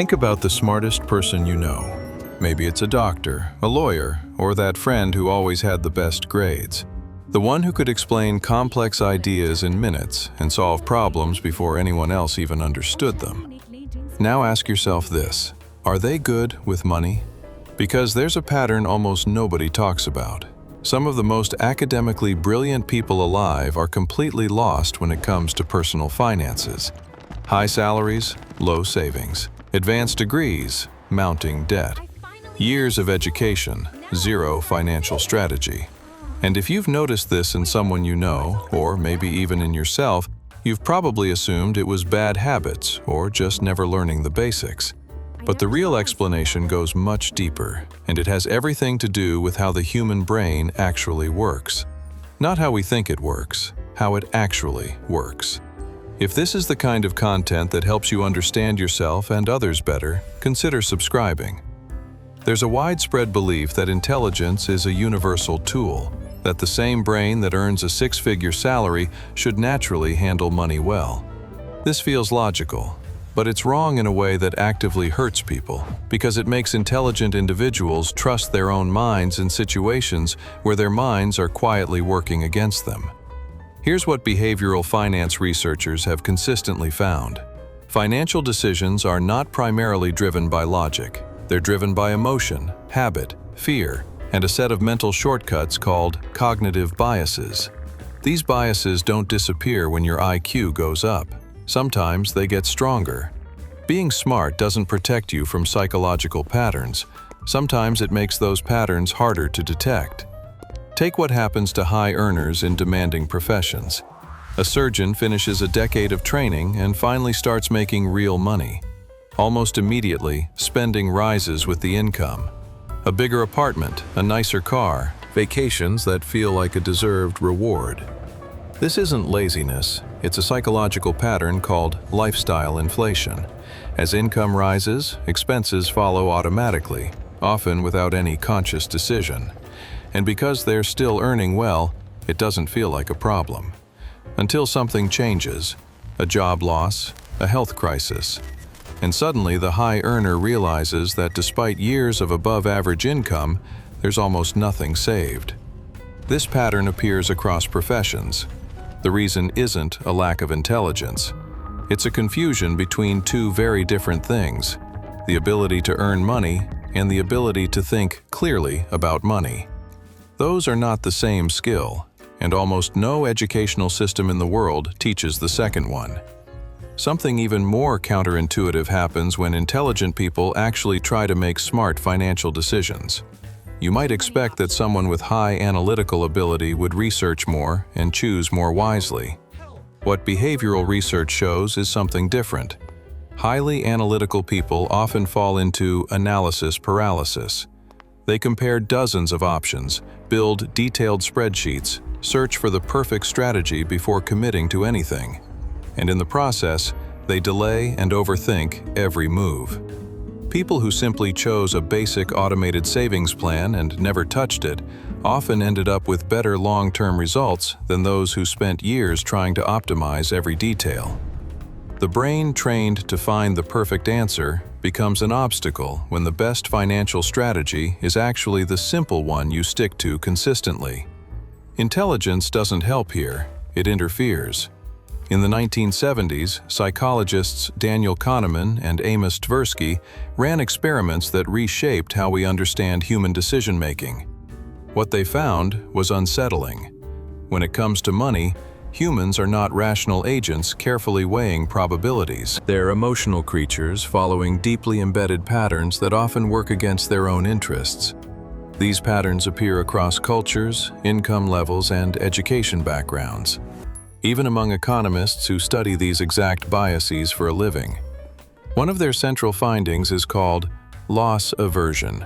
Think about the smartest person you know. Maybe it's a doctor, a lawyer, or that friend who always had the best grades. The one who could explain complex ideas in minutes and solve problems before anyone else even understood them. Now ask yourself this: are they good with money? Because there's a pattern almost nobody talks about. Some of the most academically brilliant people alive are completely lost when it comes to personal finances. High salaries, low savings. Advanced degrees, mounting debt. Years of education, zero financial strategy. And if you've noticed this in someone you know, or maybe even in yourself, you've probably assumed it was bad habits or just never learning the basics. But the real explanation goes much deeper, and it has everything to do with how the human brain actually works. Not how we think it works, how it actually works. If this is the kind of content that helps you understand yourself and others better, consider subscribing. There's a widespread belief that intelligence is a universal tool, that the same brain that earns a six-figure salary should naturally handle money well. This feels logical, but it's wrong in a way that actively hurts people, because it makes intelligent individuals trust their own minds in situations where their minds are quietly working against them. Here's what behavioral finance researchers have consistently found. Financial decisions are not primarily driven by logic. They're driven by emotion, habit, fear, and a set of mental shortcuts called cognitive biases. These biases don't disappear when your IQ goes up. Sometimes they get stronger. Being smart doesn't protect you from psychological patterns. Sometimes it makes those patterns harder to detect. Take what happens to high earners in demanding professions. A surgeon finishes a decade of training and finally starts making real money. Almost immediately, spending rises with the income. A bigger apartment, a nicer car, vacations that feel like a deserved reward. This isn't laziness, it's a psychological pattern called lifestyle inflation. As income rises, expenses follow automatically, often without any conscious decision. And because they're still earning well, it doesn't feel like a problem. Until something changes, a job loss, a health crisis. And suddenly the high earner realizes that despite years of above-average income, there's almost nothing saved. This pattern appears across professions. The reason isn't a lack of intelligence. It's a confusion between two very different things: the ability to earn money and the ability to think clearly about money. Those are not the same skill, and almost no educational system in the world teaches the second one. Something even more counterintuitive happens when intelligent people actually try to make smart financial decisions. You might expect that someone with high analytical ability would research more and choose more wisely. What behavioral research shows is something different. Highly analytical people often fall into analysis paralysis. They compare dozens of options, build detailed spreadsheets, search for the perfect strategy before committing to anything. And in the process, they delay and overthink every move. People who simply chose a basic automated savings plan and never touched it often ended up with better long-term results than those who spent years trying to optimize every detail. The brain trained to find the perfect answer becomes an obstacle when the best financial strategy is actually the simple one you stick to consistently. Intelligence doesn't help here, it interferes. In the 1970s, psychologists Daniel Kahneman and Amos Tversky ran experiments that reshaped how we understand human decision-making. What they found was unsettling. When it comes to money, humans are not rational agents carefully weighing probabilities. They're emotional creatures following deeply embedded patterns that often work against their own interests. These patterns appear across cultures, income levels, and education backgrounds, even among economists who study these exact biases for a living. One of their central findings is called loss aversion.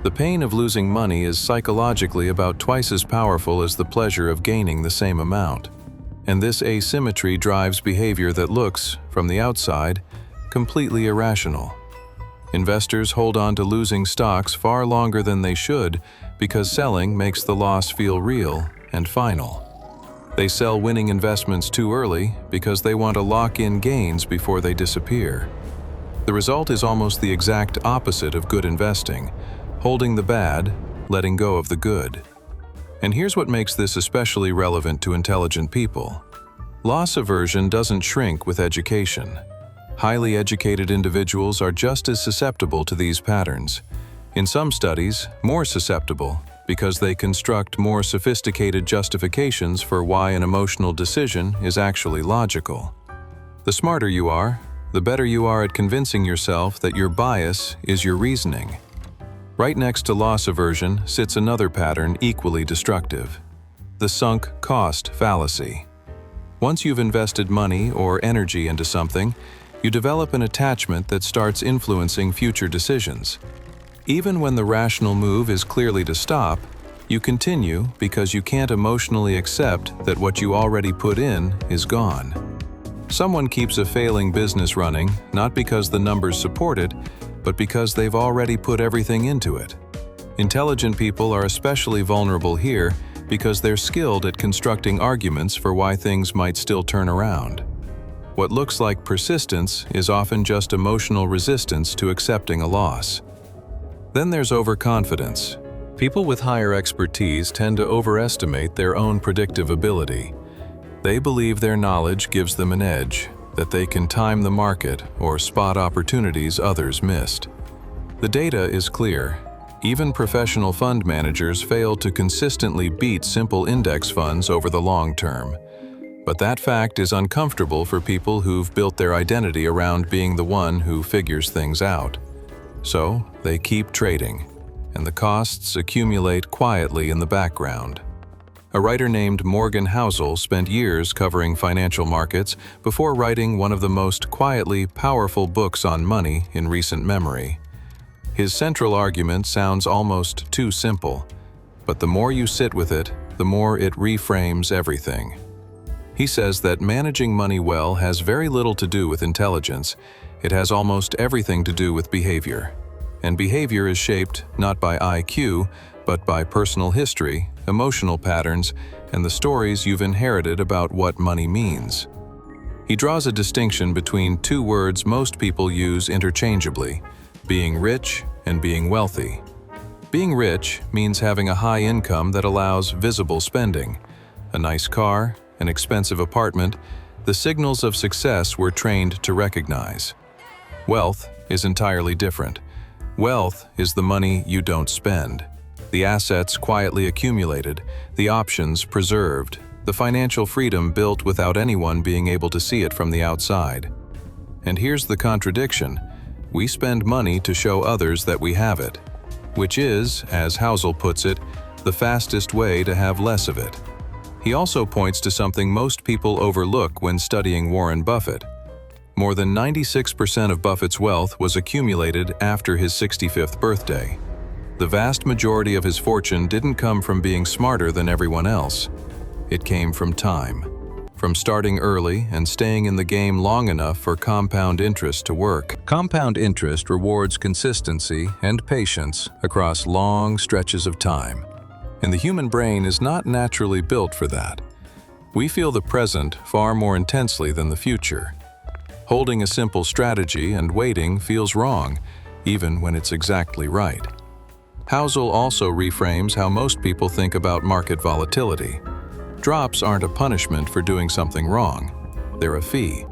The pain of losing money is psychologically about twice as powerful as the pleasure of gaining the same amount. And this asymmetry drives behavior that looks, from the outside, completely irrational. Investors hold on to losing stocks far longer than they should because selling makes the loss feel real and final. They sell winning investments too early because they want to lock in gains before they disappear. The result is almost the exact opposite of good investing, holding the bad, letting go of the good. And here's what makes this especially relevant to intelligent people. Loss aversion doesn't shrink with education. Highly educated individuals are just as susceptible to these patterns. In some studies, more susceptible, because they construct more sophisticated justifications for why an emotional decision is actually logical. The smarter you are, the better you are at convincing yourself that your bias is your reasoning. Right next to loss aversion sits another pattern equally destructive: the sunk cost fallacy. Once you've invested money or energy into something, you develop an attachment that starts influencing future decisions. Even when the rational move is clearly to stop, you continue because you can't emotionally accept that what you already put in is gone. Someone keeps a failing business running not because the numbers support it, but because they've already put everything into it. Intelligent people are especially vulnerable here because they're skilled at constructing arguments for why things might still turn around. What looks like persistence is often just emotional resistance to accepting a loss. Then there's overconfidence. People with higher expertise tend to overestimate their own predictive ability. They believe their knowledge gives them an edge, that they can time the market or spot opportunities others missed. The data is clear. Even professional fund managers fail to consistently beat simple index funds over the long term. But that fact is uncomfortable for people who've built their identity around being the one who figures things out. So, they keep trading, and the costs accumulate quietly in the background. A writer named Morgan Housel spent years covering financial markets before writing one of the most quietly powerful books on money in recent memory. His central argument sounds almost too simple, but the more you sit with it, the more it reframes everything. He says that managing money well has very little to do with intelligence. It has almost everything to do with behavior. And behavior is shaped not by IQ, but by personal history, emotional patterns, and the stories you've inherited about what money means. He draws a distinction between two words most people use interchangeably: being rich and being wealthy. Being rich means having a high income that allows visible spending. A nice car, an expensive apartment, the signals of success we're trained to recognize. Wealth is entirely different. Wealth is the money you don't spend, the assets quietly accumulated, the options preserved, the financial freedom built without anyone being able to see it from the outside. And here's the contradiction: we spend money to show others that we have it, which is, as Housel puts it, the fastest way to have less of it. He also points to something most people overlook when studying Warren Buffett. More than 96% of Buffett's wealth was accumulated after his 65th birthday. The vast majority of his fortune didn't come from being smarter than everyone else. It came from time, from starting early and staying in the game long enough for compound interest to work. Compound interest rewards consistency and patience across long stretches of time. And the human brain is not naturally built for that. We feel the present far more intensely than the future. Holding a simple strategy and waiting feels wrong, even when it's exactly right. Housel also reframes how most people think about market volatility. Drops aren't a punishment for doing something wrong. They're a fee,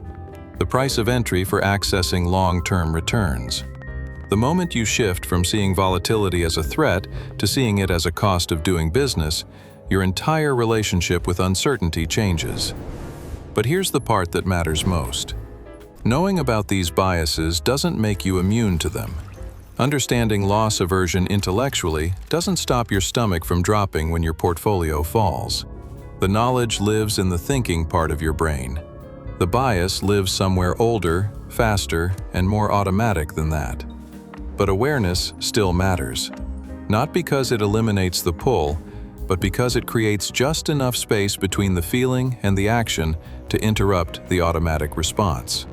the price of entry for accessing long-term returns. The moment you shift from seeing volatility as a threat to seeing it as a cost of doing business, your entire relationship with uncertainty changes. But here's the part that matters most. Knowing about these biases doesn't make you immune to them. Understanding loss aversion intellectually doesn't stop your stomach from dropping when your portfolio falls. The knowledge lives in the thinking part of your brain. The bias lives somewhere older, faster, and more automatic than that. But awareness still matters. Not because it eliminates the pull, but because it creates just enough space between the feeling and the action to interrupt the automatic response.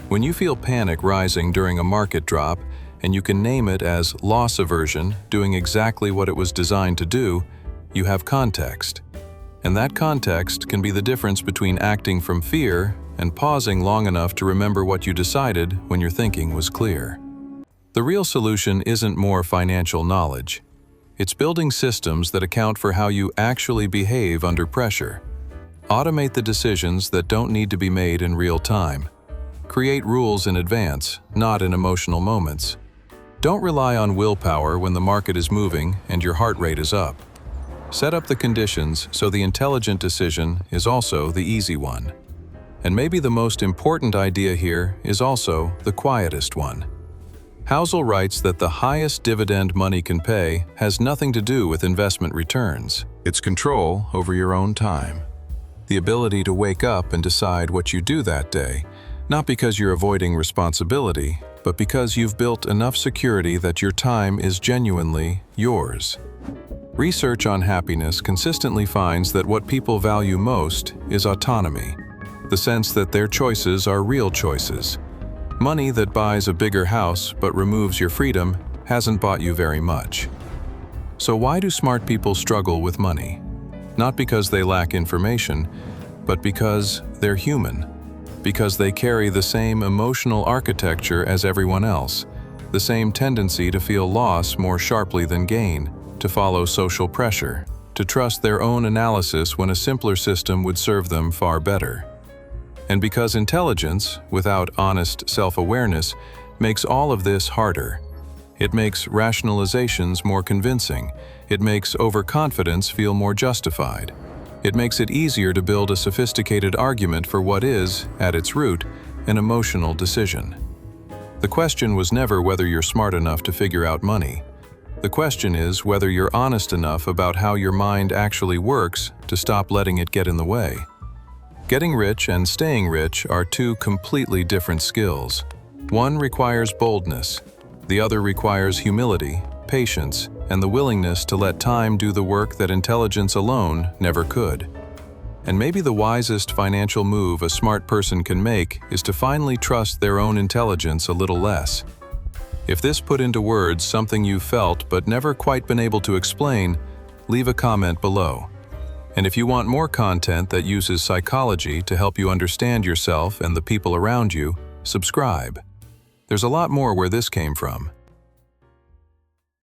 When you feel panic rising during a market drop, and you can name it as loss aversion doing exactly what it was designed to do, you have context. And that context can be the difference between acting from fear and pausing long enough to remember what you decided when your thinking was clear. The real solution isn't more financial knowledge. It's building systems that account for how you actually behave under pressure. Automate the decisions that don't need to be made in real time. Create rules in advance, not in emotional moments. Don't rely on willpower when the market is moving and your heart rate is up. Set up the conditions so the intelligent decision is also the easy one. And maybe the most important idea here is also the quietest one. Housel writes that the highest dividend money can pay has nothing to do with investment returns. It's control over your own time. The ability to wake up and decide what you do that day, not because you're avoiding responsibility, but because you've built enough security that your time is genuinely yours. Research on happiness consistently finds that what people value most is autonomy, the sense that their choices are real choices. Money that buys a bigger house but removes your freedom hasn't bought you very much. So why do smart people struggle with money? Not because they lack information, but because they're human. Because they carry the same emotional architecture as everyone else, the same tendency to feel loss more sharply than gain, to follow social pressure, to trust their own analysis when a simpler system would serve them far better. And because intelligence, without honest self-awareness, makes all of this harder. It makes rationalizations more convincing. It makes overconfidence feel more justified. It makes it easier to build a sophisticated argument for what is, at its root, an emotional decision. The question was never whether you're smart enough to figure out money. The question is whether you're honest enough about how your mind actually works to stop letting it get in the way. Getting rich and staying rich are two completely different skills. One requires boldness. The other requires humility, patience, and the willingness to let time do the work that intelligence alone never could. And maybe the wisest financial move a smart person can make is to finally trust their own intelligence a little less. If this put into words something you felt but never quite been able to explain, leave a comment below. And if you want more content that uses psychology to help you understand yourself and the people around you, subscribe. There's a lot more where this came from.